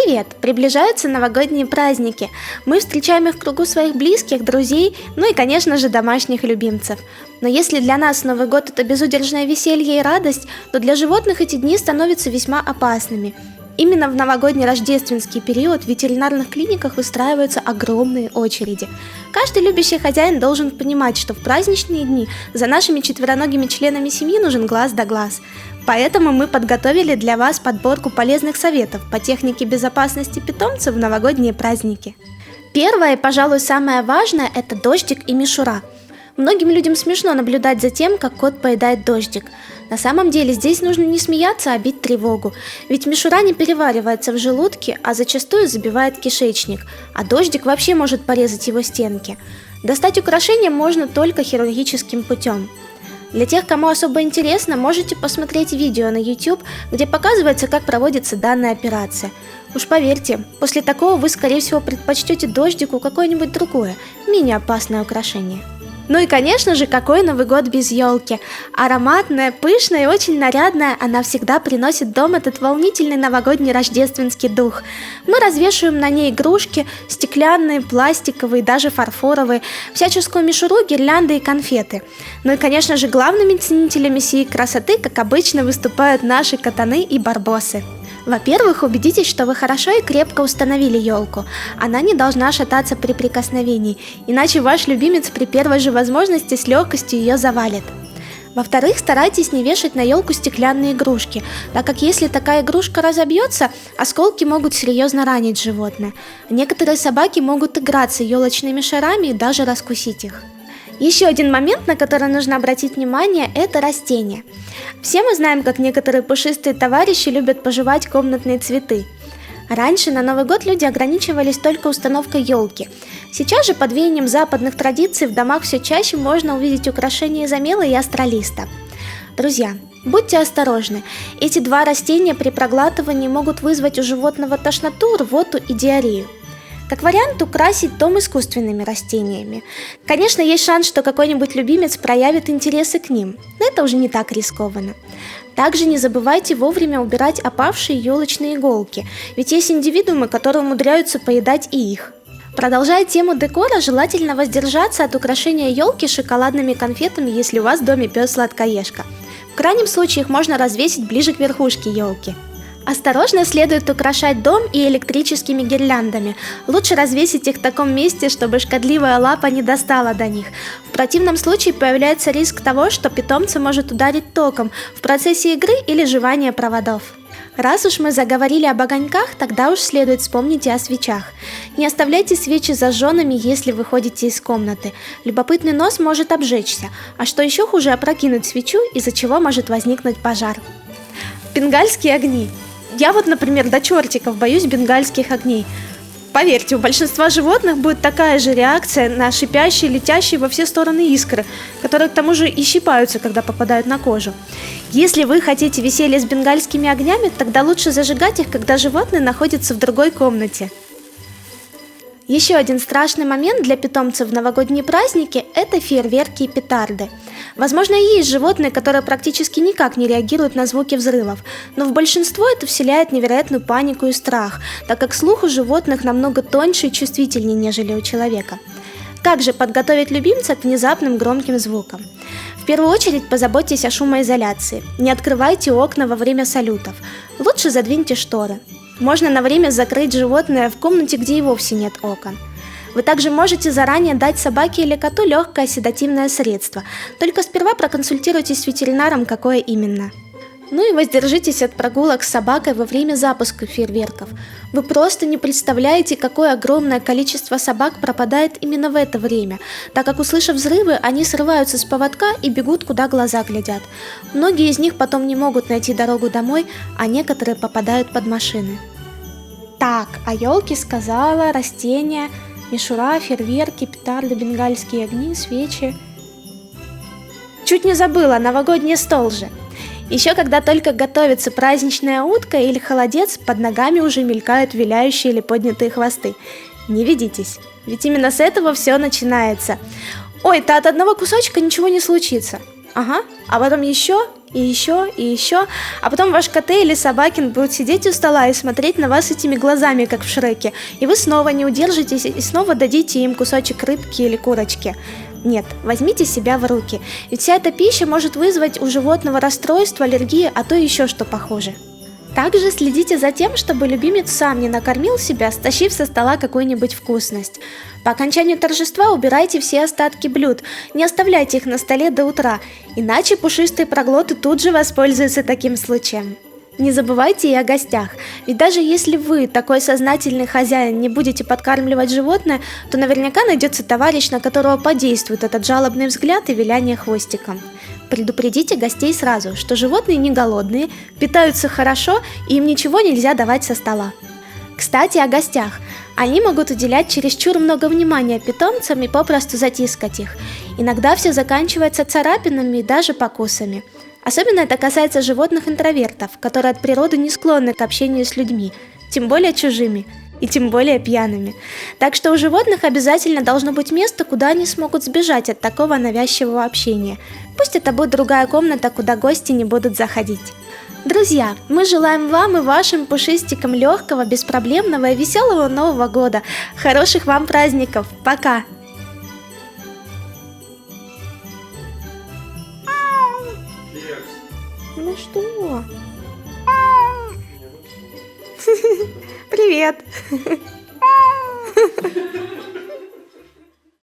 Привет! Приближаются новогодние праздники. Мы встречаем их в кругу своих близких, друзей, ну и, конечно же, домашних любимцев. Но если для нас Новый год – это безудержное веселье и радость, то для животных эти дни становятся весьма опасными. Именно в новогодний рождественский период в ветеринарных клиниках выстраиваются огромные очереди. Каждый любящий хозяин должен понимать, что в праздничные дни за нашими четвероногими членами семьи нужен глаз да глаз. Поэтому мы подготовили для вас подборку полезных советов по технике безопасности питомцев в новогодние праздники. Первое и, пожалуй, самое важное – это дождик и мишура. Многим людям смешно наблюдать за тем, как кот поедает дождик. На самом деле здесь нужно не смеяться, а бить тревогу. Ведь мишура не переваривается в желудке, а зачастую забивает кишечник, а дождик вообще может порезать его стенки. Достать украшения можно только хирургическим путем. Для тех, кому особо интересно, можете посмотреть видео на YouTube, где показывается, как проводится данная операция. Уж поверьте, после такого вы, скорее всего, предпочтете дождику какое-нибудь другое, менее опасное украшение. Ну и, конечно же, какой Новый год без елки? Ароматная, пышная и очень нарядная, она всегда приносит в дом этот волнительный новогодний рождественский дух. Мы развешиваем на ней игрушки, стеклянные, пластиковые, даже фарфоровые, всяческую мишуру, гирлянды и конфеты. Ну и, конечно же, главными ценителями сей красоты, как обычно, выступают наши катаны и барбосы. Во-первых, убедитесь, что вы хорошо и крепко установили елку. Она не должна шататься при прикосновении, иначе ваш любимец при первой же возможности с легкостью ее завалит. Во-вторых, старайтесь не вешать на елку стеклянные игрушки, так как если такая игрушка разобьется, осколки могут серьезно ранить животное. Некоторые собаки могут играться елочными шарами и даже раскусить их. Еще один момент, на который нужно обратить внимание, это растения. Все мы знаем, как некоторые пушистые товарищи любят пожевать комнатные цветы. Раньше на Новый год люди ограничивались только установкой елки. Сейчас же под веянием западных традиций в домах все чаще можно увидеть украшения из омела и астролиста. Друзья, будьте осторожны. Эти два растения при проглатывании могут вызвать у животного тошноту, рвоту и диарею. Как вариант, украсить дом искусственными растениями. Конечно, есть шанс, что какой-нибудь любимец проявит интересы к ним, но это уже не так рискованно. Также не забывайте вовремя убирать опавшие елочные иголки, ведь есть индивидуумы, которые умудряются поедать и их. Продолжая тему декора, желательно воздержаться от украшения елки шоколадными конфетами, если у вас в доме пес-сладкоежка. В крайнем случае их можно развесить ближе к верхушке елки. Осторожно следует украшать дом и электрическими гирляндами. Лучше развесить их в таком месте, чтобы шкодливая лапа не достала до них. В противном случае появляется риск того, что питомца может ударить током в процессе игры или жевания проводов. Раз уж мы заговорили об огоньках, тогда уж следует вспомнить и о свечах. Не оставляйте свечи зажженными, если выходите из комнаты. Любопытный нос может обжечься, а что еще хуже, опрокинуть свечу, из-за чего может возникнуть пожар. Бенгальские огни. Я вот, например, до чертиков боюсь бенгальских огней. Поверьте, у большинства животных будет такая же реакция на шипящие, летящие во все стороны искры, которые к тому же и щипаются, когда попадают на кожу. Если вы хотите веселья с бенгальскими огнями, тогда лучше зажигать их, когда животное находится в другой комнате. Еще один страшный момент для питомцев в новогодние праздники – это фейерверки и петарды. Возможно, и есть животные, которые практически никак не реагируют на звуки взрывов, но в большинство это вселяет невероятную панику и страх, так как слух у животных намного тоньше и чувствительнее, нежели у человека. Как же подготовить любимца к внезапным громким звукам? В первую очередь позаботьтесь о шумоизоляции. Не открывайте окна во время салютов. Лучше задвиньте шторы. Можно на время закрыть животное в комнате, где и вовсе нет окон. Вы также можете заранее дать собаке или коту легкое седативное средство, только сперва проконсультируйтесь с ветеринаром, какое именно. Ну и воздержитесь от прогулок с собакой во время запуска фейерверков. Вы просто не представляете, какое огромное количество собак пропадает именно в это время, так как, услышав взрывы, они срываются с поводка и бегут, куда глаза глядят. Многие из них потом не могут найти дорогу домой, а некоторые попадают под машины. Так, о елке сказала, растения, мишура, фейерверки, петарды, бенгальские огни, свечи. Чуть не забыла, новогодний стол же. Еще когда только готовится праздничная утка или холодец, под ногами уже мелькают виляющие или поднятые хвосты. Не ведитесь, ведь именно с этого все начинается. Ой, да от одного кусочка ничего не случится. Ага, а потом еще, и еще, и еще. А потом ваш коте или собакин будут сидеть у стола и смотреть на вас этими глазами, как в Шреке. И вы снова не удержитесь и снова дадите им кусочек рыбки или курочки. Нет, возьмите себя в руки. Ведь вся эта пища может вызвать у животного расстройство, аллергии, а то еще что похуже. Также следите за тем, чтобы любимец сам не накормил себя, стащив со стола какую-нибудь вкусность. По окончанию торжества убирайте все остатки блюд, не оставляйте их на столе до утра, иначе пушистые проглоты тут же воспользуются таким случаем. Не забывайте и о гостях, ведь даже если вы, такой сознательный хозяин, не будете подкармливать животное, то наверняка найдется товарищ, на которого подействует этот жалобный взгляд и виляние хвостиком. Предупредите гостей сразу, что животные не голодные, питаются хорошо и им ничего нельзя давать со стола. Кстати, о гостях. Они могут уделять чересчур много внимания питомцам и попросту затискать их. Иногда все заканчивается царапинами и даже покусами. Особенно это касается животных-интровертов, которые от природы не склонны к общению с людьми, тем более чужими. И тем более пьяными. Так что у животных обязательно должно быть место, куда они смогут сбежать от такого навязчивого общения. Пусть это будет другая комната, куда гости не будут заходить. Друзья, мы желаем вам и вашим пушистикам легкого, беспроблемного и веселого Нового года. Хороших вам праздников. Пока! Ну что? Привет!